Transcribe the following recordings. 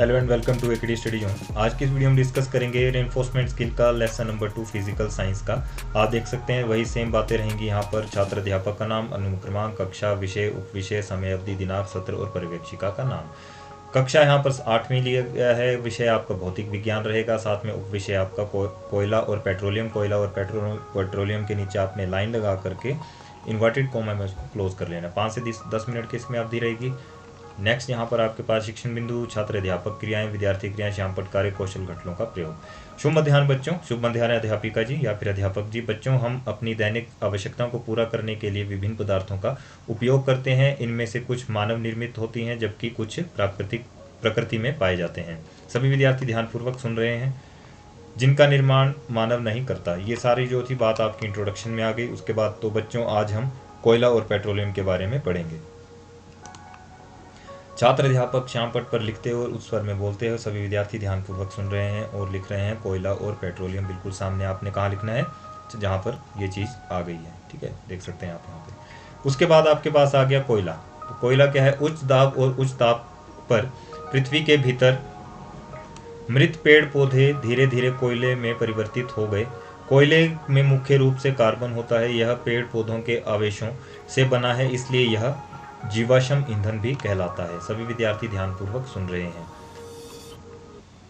Hello and welcome to AKD study zone. आज की इस वीडियो में डिस्कस करेंगे रेनफोर्समेंट स्किल का लेसन नंबर 2 फिजिकल साइंस का। आप देख सकते हैं वही सेम बातें रहेंगी यहाँ पर। छात्र अध्यापक का नाम, अनुक्रमांक, कक्षा, विषय, उपविषय, समय अवधि, दिनांक, सत्र और पर्यवेक्षिका का नाम। कक्षा यहाँ पर 8वीं लिया गया है। विषय आपका भौतिक विज्ञान रहेगा। साथ में उपविषय आपका कोयला और पेट्रोलियम। कोयला और पेट्रोलियम के नीचे आपने लाइन लगा करके इन्वर्टेड कोमा में उसको क्लोज कर लेना। 5 से 10 मिनट की इसमें अवधि रहेगी। नेक्स्ट यहाँ पर आपके पास शिक्षण बिंदु, छात्र अध्यापक क्रियाएं, विद्यार्थी क्रियाएं, श्यामपट्ट कार्य, कौशल घटकों का प्रयोग। शुभ मध्याह्न बच्चों, शुभ मध्याह्न अध्यापिका जी या फिर अध्यापक जी। बच्चों, हम अपनी दैनिक आवश्यकताओं को पूरा करने के लिए विभिन्न पदार्थों का उपयोग करते हैं। इनमें से कुछ मानव निर्मित होती हैं जबकि कुछ प्राकृतिक प्रकृति में पाए जाते हैं। सभी विद्यार्थी ध्यानपूर्वक सुन रहे हैं। जिनका निर्माण मानव नहीं करता। ये सारी जो थी बात आपकी इंट्रोडक्शन में आ गई। उसके बाद तो बच्चों आज हम कोयला और पेट्रोलियम के बारे में पढ़ेंगे। छात्र अध्यापक श्यामपट्ट पर लिखते हो और उस स्वर में बोलते हो। सभी विद्यार्थी ध्यानपूर्वक सुन रहे हैं और लिख रहे हैं कोयला और पेट्रोलियम। बिल्कुल सामने आपने कहाँ लिखना है, जहाँ पर ये चीज़ आ गई है। ठीक है, देख सकते हैं आप यहाँ पे। उसके बाद आपके पास आ गया कोयला। तो कोयला क्या है? उच्च दाब और उच्च ताप पर पृथ्वी के भीतर मृत पेड़ पौधे धीरे धीरे कोयले में परिवर्तित हो गए। कोयले में मुख्य रूप से कार्बन होता है। यह पेड़ पौधों के अवशेषों से बना है, इसलिए यह जीवाश्म ईंधन भी कहलाता है। सभी विद्यार्थी ध्यानपूर्वक सुन रहे हैं।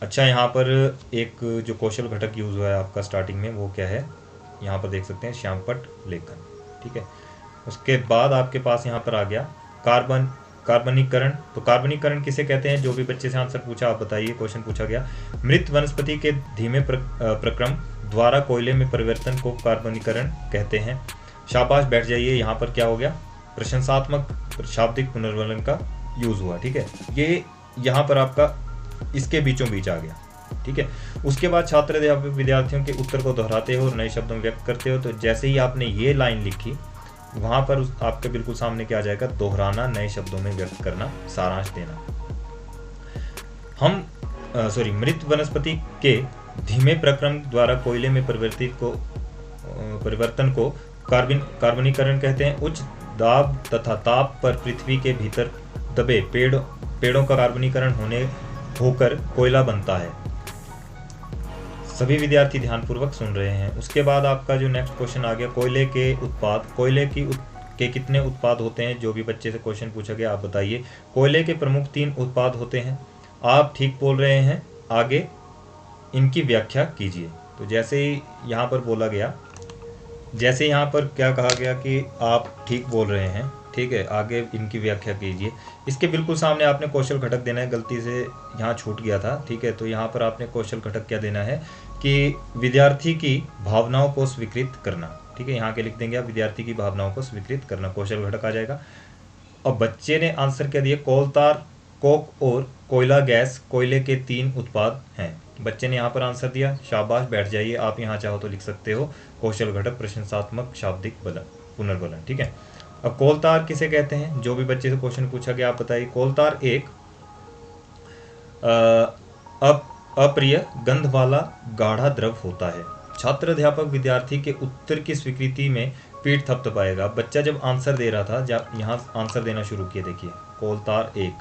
अच्छा, यहाँ पर एक जो कौशल घटक यूज हुआ है आपका स्टार्टिंग में, वो क्या है? यहाँ पर देख सकते हैं श्यामपट्ट लेखन। ठीक है, उसके बाद आपके पास यहाँ पर आ गया कार्बनीकरण। तो कार्बनीकरण किसे कहते हैं? जो भी बच्चे से आंसर पूछा आप बताइए। क्वेश्चन पूछा गया, मृत वनस्पति के धीमे प्रक्रम द्वारा कोयले में परिवर्तन को कार्बनीकरण कहते हैं। शाबाश, बैठ जाइए। यहाँ पर क्या हो गया? प्रशंसात्मक शाब्दिक पुनर्वलन का यूज हुआ। ठीक है, ये यहाँ पर आपका इसके बीचों बीच आ गया। ठीक है, उसके बाद छात्र अध्यापक विद्यार्थियों के उत्तर को दोहराते हो और नए शब्दों में व्यक्त करते हो। तो जैसे ही आपने ये लाइन लिखी, वहां पर आपके बिल्कुल सामने क्या आ जाएगा? दोहराना, नए शब्दों में व्यक्त करना, सारांश देना। मृत वनस्पति के धीमे प्रक्रम द्वारा कोयले में परिवर्तन को कार्बनीकरण कहते हैं। उच्च दाब तथा ताप पर पृथ्वी के भीतर दबे पेड़ों का कार्बनीकरण होकर कोयला बनता है। सभी विद्यार्थी ध्यानपूर्वक सुन रहे हैं। उसके बाद आपका जो नेक्स्ट क्वेश्चन आ गया, कोयले के उत्पाद। कोयले के कितने उत्पाद होते हैं? जो भी बच्चे से क्वेश्चन पूछा गया आप बताइए। कोयले के प्रमुख 3 उत्पाद होते हैं। आप ठीक बोल रहे हैं, आगे इनकी व्याख्या कीजिए। तो जैसे ही यहाँ पर बोला गया, जैसे यहाँ पर क्या कहा गया कि आप ठीक बोल रहे हैं, ठीक है, आगे इनकी व्याख्या कीजिए। इसके बिल्कुल सामने आपने कौशल घटक देना है। गलती से यहाँ छूट गया था। ठीक है, तो यहाँ पर आपने कौशल घटक क्या देना है कि विद्यार्थी की भावनाओं को स्वीकृत करना। ठीक है, यहाँ के लिख देंगे आप, विद्यार्थी की भावनाओं को स्वीकृत करना, कौशल घटक आ जाएगा। अब बच्चे ने आंसर क्या दिया? कोलतार, कोक और कोयला गैस कोयले के 3 उत्पाद हैं। बच्चे ने यहाँ पर आंसर दिया। शाबाश, बैठ जाइए। आप यहाँ चाहो तो लिख सकते हो कौशल घटक प्रशंसात्मक शाब्दिक पुनर्वलन। ठीक है, अब कोलतार किसे कहते हैं? जो भी बच्चे से क्वेश्चन पूछा गया आप बताइए। कोलतार एक अप्रिय गंध वाला गाढ़ा द्रव होता है। छात्र अध्यापक विद्यार्थी के उत्तर की स्वीकृति में पीठ थपथपाएगा। बच्चा जब आंसर दे रहा था, यहाँ आंसर देना शुरू किया। देखिए, कोलतार एक,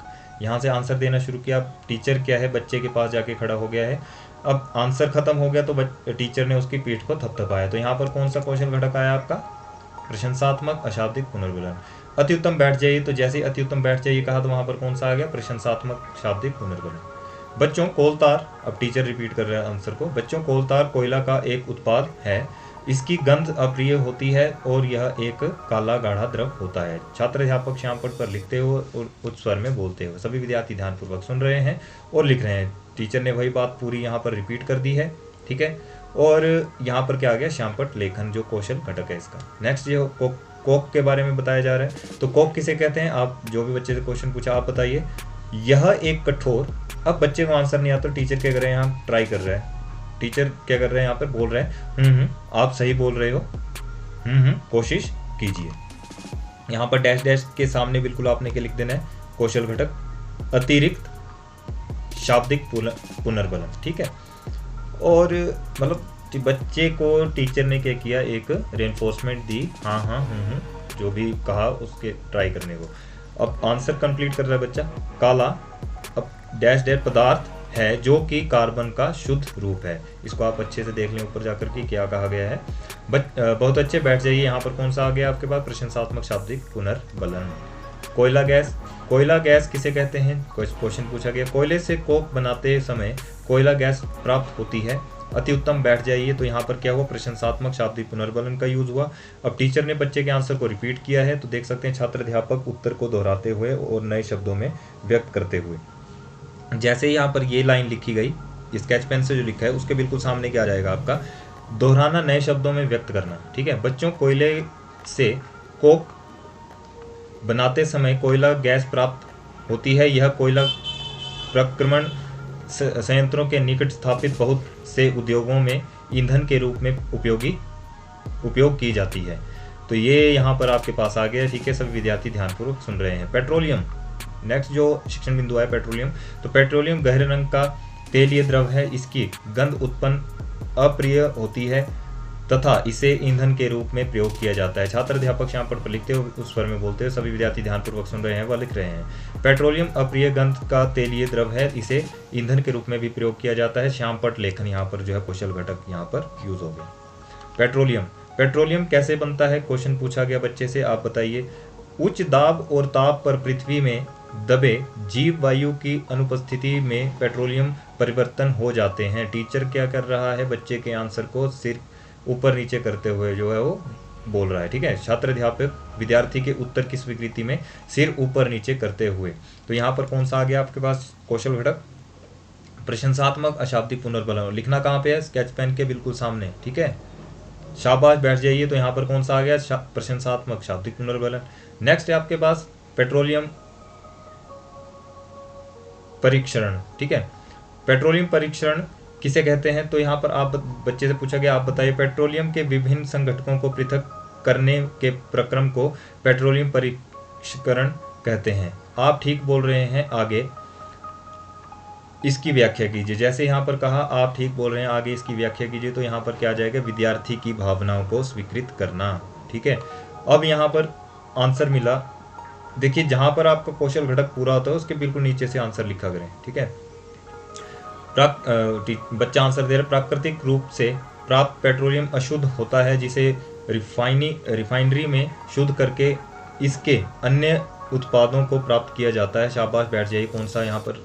यहाँ से आंसर देना शुरू किया। टीचर क्या है, बच्चे के पास जाके खड़ा हो गया है। अब आंसर खत्म हो गया तो टीचर ने उसकी पीठ को थपथपाया। तो यहाँ पर कौन सा कौशल घटक आया आपका? प्रशंसात्मक अशाब्दिक पुनर्वलन। अति उत्तम, बैठ जाइए। तो जैसे ही अति उत्तम बैठ जाइए कहा तो वहां पर कौन सा आ गया? प्रशंसात्मक शाब्दिक पुनर्वलन। बच्चों, कोलतार, अब टीचर रिपीट कर रहा है आंसर को। बच्चों, कोलतार कोयला का एक उत्पाद है। इसकी गंध अप्रिय होती है और यह एक काला गाढ़ा द्रव होता है। छात्र अध्यापक श्यामपट्ट पर लिखते हो और उच्च स्वर में बोलते हो। सभी विद्यार्थी ध्यानपूर्वक सुन रहे हैं और लिख रहे हैं। टीचर ने वही बात पूरी यहाँ पर रिपीट कर दी है। ठीक है, और यहाँ पर क्या आ गया? श्यामपट्ट लेखन जो कौशल घटक है इसका। नेक्स्ट ये कोक के बारे में बताया जा रहा है। तो कोक किसे कहते हैं? आप जो भी बच्चे से क्वेश्चन पूछा आप बताइए। यह एक कठोर, अब बच्चे को आंसर नहीं आता, टीचर क्या कर रहे हैं? यहाँ ट्राई कर रहे हैं। टीचर क्या कर रहे हैं? यहाँ पर बोल रहे हैं आप सही बोल रहे हो, कोशिश कीजिए। यहाँ पर डैश डैश के सामने बिल्कुल आपने क्या लिख देना है? कौशल घटक अतिरिक्त शाब्दिक पुनर्वलन। ठीक है, और मतलब बच्चे को टीचर ने क्या किया? एक रेनफोर्समेंट दी, हाँ, जो भी कहा उसके ट्राई करने को। अब आंसर कंप्लीट कर रहा है बच्चा। काला, अब डैश डैश पदार्थ है जो कि कार्बन का शुद्ध रूप है। इसको आप अच्छे से देख लें ऊपर जाकर के क्या कहा गया है। बहुत अच्छे, बैठ जाइए। यहाँ पर कौन सा आ गया आपके पास? प्रशंसात्मक शाब्दिक पुनर्बलन। कोयला गैस, कोयला गैस किसे कहते हैं? क्वेश्चन पूछा गया। कोयले से कोक बनाते समय कोयला गैस प्राप्त होती है। अति उत्तम, बैठ जाइए। तो यहाँ पर क्या हुआ? प्रशंसात्मक शाब्दिक पुनर्बलन का यूज हुआ। अब टीचर ने बच्चे के आंसर को रिपीट किया है, तो देख सकते हैं छात्र अध्यापक उत्तर को दोहराते हुए और नए शब्दों में व्यक्त करते हुए। जैसे ही यहाँ पर ये लाइन लिखी गई, स्केच पेन से जो लिखा है उसके बिल्कुल सामने क्या आ जाएगा आपका? दोहराना, नए शब्दों में व्यक्त करना। ठीक है बच्चों, कोयले से कोक बनाते समय कोयला गैस प्राप्त होती है। यह कोयला प्रक्रमण संयंत्रों के निकट स्थापित बहुत से उद्योगों में ईंधन के रूप में उपयोग की जाती है। तो ये यहाँ पर आपके पास आ गया। ठीक है, सभी विद्यार्थी ध्यानपूर्वक सुन रहे हैं। पेट्रोलियम, नेक्स्ट जो शिक्षण बिंदु है पेट्रोलियम। तो पेट्रोलियम गहरे रंग का तेलीय द्रव है। इसकी गंध उत्पन्न अप्रिय होती है तथा इसे ईंधन के रूप में प्रयोग किया जाता है। छात्र अध्यापक श्यामपट पर लिखते हुए उस स्वर में बोलते हुए सभी विद्यार्थी ध्यानपूर्वक सुन रहे हैं व लिख रहे हैं। पेट्रोलियम अप्रिय गंध का तेलीय द्रव है। इसे ईंधन के रूप में भी प्रयोग किया जाता है। श्यामपट लेखन यहाँ पर जो है कौशल घटक यहाँ पर यूज हो गया। पेट्रोलियम, पेट्रोलियम कैसे बनता है? क्वेश्चन पूछा गया बच्चे से, आप बताइए। उच्च दाब और ताप पर पृथ्वी में दबे जीव वायु की अनुपस्थिति में पेट्रोलियम परिवर्तन हो जाते हैं। टीचर क्या कर रहा है? बच्चे के आंसर को सिर ऊपर नीचे करते हुए जो है वो बोल रहा है। ठीक है, छात्र अध्यापक विद्यार्थी के उत्तर की स्वीकृति में सिर ऊपर नीचे करते हुए। तो यहाँ पर कौन सा आ गया आपके पास कौशल घटक? प्रशंसात्मक अशाब्दिक पुनर्बलन। लिखना कहाँ पे है? स्केच पेन के बिल्कुल सामने। ठीक है, शाबाश, बैठ जाइए। तो यहाँ पर कौन सा आ गया? प्रशंसात्मक शाब्दिक पुनर्बलन। नेक्स्ट है आपके पास पेट्रोलियम परीक्षण। ठीक है, पेट्रोलियम परीक्षण किसे कहते हैं? तो यहाँ पर आप बच्चे से पूछा गया, आप बताइए। पेट्रोलियम के विभिन्न संघटकों को पृथक करने के प्रक्रम को पेट्रोलियम परीक्षण कहते हैं। आप ठीक बोल रहे हैं, आगे इसकी व्याख्या कीजिए। जैसे यहाँ पर कहा आप ठीक बोल रहे हैं, आगे इसकी व्याख्या कीजिए। तो यहाँ पर क्या आ जाएगा? विद्यार्थी की भावनाओं को स्वीकृत करना। ठीक है, अब यहाँ पर आंसर मिला। देखिए, जहाँ पर आपका कौशल घटक पूरा होता है उसके बिल्कुल नीचे से आंसर लिखा करें। ठीक है, बच्चा आंसर दे रहा है। प्राकृतिक रूप से प्राप्त पेट्रोलियम अशुद्ध होता है, जिसे रिफाइनरी में शुद्ध करके इसके अन्य उत्पादों को प्राप्त किया जाता है। शाबाश, बैठ जाइए। कौन सा यहाँ पर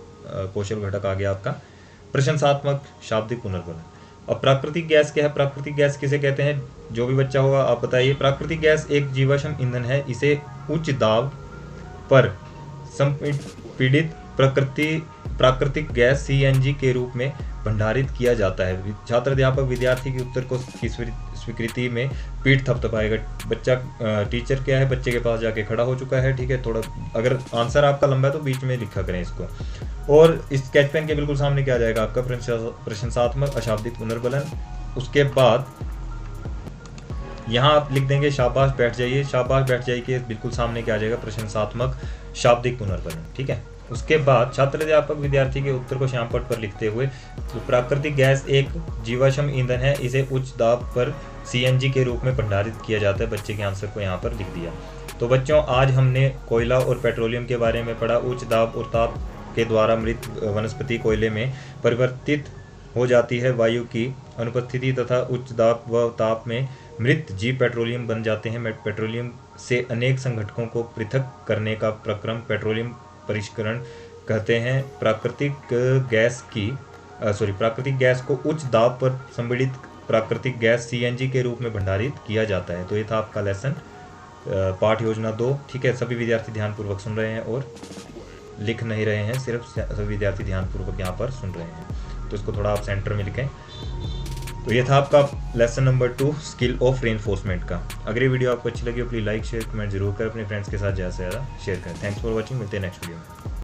कौशल घटक आ गया आपका? प्रशंसात्मक शाब्दिक पुनर्बलन। अब प्राकृतिक गैस क्या है? प्राकृतिक गैस किसे कहते हैं? जो भी बच्चा होगा आप बताइए। प्राकृतिक गैस एक जीवाश्म ईंधन है। इसे उच्च दाब पर संपीड़ित प्राकृतिक गैस सीएनजी के रूप में भंडारित किया जाता है। छात्र अध्यापक विद्यार्थी के उत्तर को की स्वीकृति में पीठ थपथपाएगा। बच्चा टीचर क्या है? बच्चे के पास जाके खड़ा हो चुका है। ठीक है, थोड़ा अगर आंसर आपका लंबा है तो बीच में लिखा करें इसको। और इस स्केच पेन के बिल्कुल सामने क्या आ जाएगा आपका? प्रशंसात्मक अशाब्दिक पुनर्बलन। उसके बाद यहाँ आप लिख देंगे शाबाश, बैठ जाइए। शाबाश, बैठ जाइए के बिल्कुल सामने क्या आ जाएगा? प्रशंसात्मक शाब्दिक पुनर्बलन। ठीक है, उसके बाद छात्र अध्यापक विद्यार्थी के उत्तर को श्यामपट पर लिखते हुए, तो प्राकृतिक गैस एक जीवाश्म ईंधन है। इसे उच्च दाब पर सीएनजी के रूप में भंडारित किया जाता है। बच्चे के आंसर को यहाँ पर लिख दिया। तो बच्चों, आज हमने कोयला और पेट्रोलियम के बारे में पढ़ा। उच्च दाब और ताप के द्वारा मृत वनस्पति कोयले में परिवर्तित हो जाती है। वायु की अनुपस्थिति तथा उच्च दाब व ताप में मृत जीव पेट्रोलियम बन जाते हैं। पेट्रोलियम से अनेक संघटकों को पृथक करने का प्रक्रम पेट्रोलियम परिष्करण कहते हैं। प्राकृतिक गैस को उच्च दाब पर संपीड़ित प्राकृतिक गैस सीएनजी के रूप में भंडारित किया जाता है। तो ये था आपका लेसन पाठ योजना 2। ठीक है, सभी विद्यार्थी ध्यानपूर्वक सुन रहे हैं और लिख नहीं रहे हैं, सिर्फ सभी विद्यार्थी ध्यानपूर्वक यहाँ पर सुन रहे हैं। तो इसको थोड़ा आप सेंटर में लिखें। तो ये था आपका lesson number 2 skill of reinforcement का। अगर ये वीडियो आपको अच्छी लगी हो प्लीज़ लाइक शेयर कमेंट जरूर करें। अपने फ्रेंड्स के साथ ज़्यादा से ज़्यादा शेयर करें। Thanks for watching. मिलते हैं नेक्स्ट वीडियो में।